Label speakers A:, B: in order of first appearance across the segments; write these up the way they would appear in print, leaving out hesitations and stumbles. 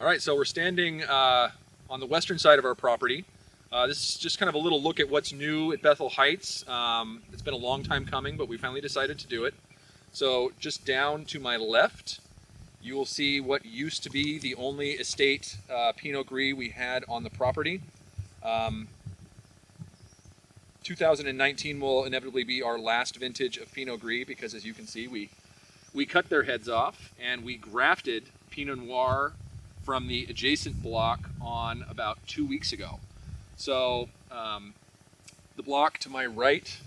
A: All right, so we're standing on the western side of our property. This is just kind of a little look at what's new at Bethel Heights. It's been a long time coming, but we finally decided to do it. So just down to my left, you will see what used to be the only estate Pinot Gris we had on the property. 2019 will inevitably be our last vintage of Pinot Gris because, as you can see, we cut their heads off and we grafted Pinot Noir from the adjacent block on about 2 weeks ago. So the block to my right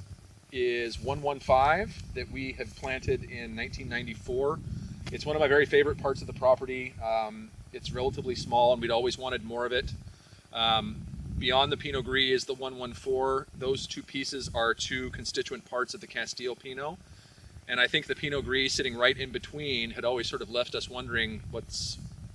A: is 115 that we had planted in 1994. It's one of my very favorite parts of the property. It's relatively small and we'd always wanted more of it. Beyond the Pinot Gris is the 114. Those two pieces are two constituent parts of the Casteel Pinot. And I think the Pinot Gris sitting right in between had always sort of left us wondering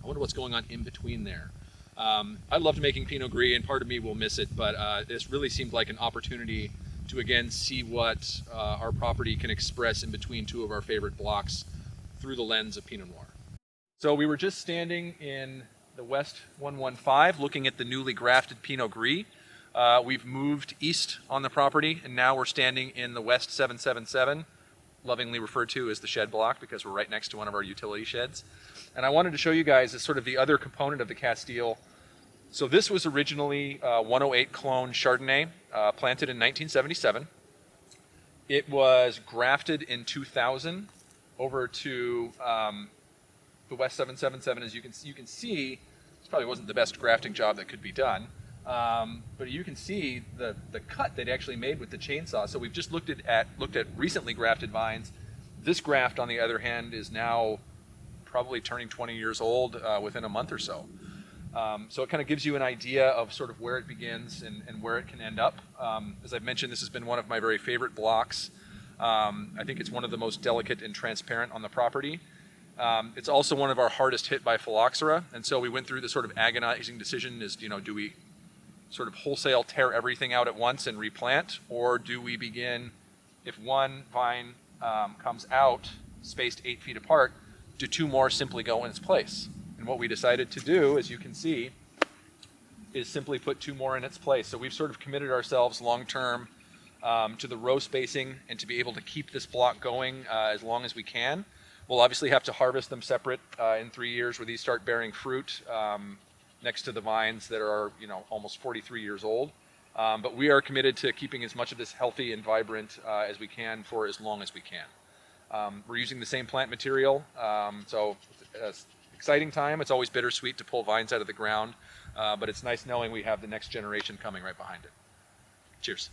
A: I wonder what's going on in between there. I loved making Pinot Gris and part of me will miss it, but this really seemed like an opportunity to again see what our property can express in between two of our favorite blocks through the lens of Pinot Noir. So we were just standing in the West 115 looking at the newly grafted Pinot Gris. We've moved east on the property and now we're standing in the West 777, lovingly referred to as the shed block because we're right next to one of our utility sheds. And I wanted to show you guys as sort of the other component of the Casteel. So this was originally 108 clone Chardonnay, planted in 1977. It was grafted in 2000 over to the West 777. As you can see, this probably wasn't the best grafting job that could be done. But you can see the cut they'd actually made with the chainsaw. So we've just looked at recently grafted vines. This graft, on the other hand, is now probably turning 20 years old within a month or so. So it kind of gives you an idea of sort of where it begins and where it can end up. As I've mentioned, this has been one of my very favorite blocks. I think it's one of the most delicate and transparent on the property. It's also one of our hardest hit by phylloxera, and so we went through the sort of agonizing decision is, do we sort of wholesale tear everything out at once and replant, or do we begin, if one vine comes out spaced 8 feet apart, do two more simply go in its place? And what we decided to do, as you can see, is simply put two more in its place. So we've sort of committed ourselves long-term to the row spacing and to be able to keep this block going as long as we can. We'll obviously have to harvest them separate in 3 years where these start bearing fruit next to the vines that are almost 43 years old. But we are committed to keeping as much of this healthy and vibrant as we can for as long as we can. We're using the same plant material, so it's an exciting time. It's always bittersweet to pull vines out of the ground, but it's nice knowing we have the next generation coming right behind it. Cheers.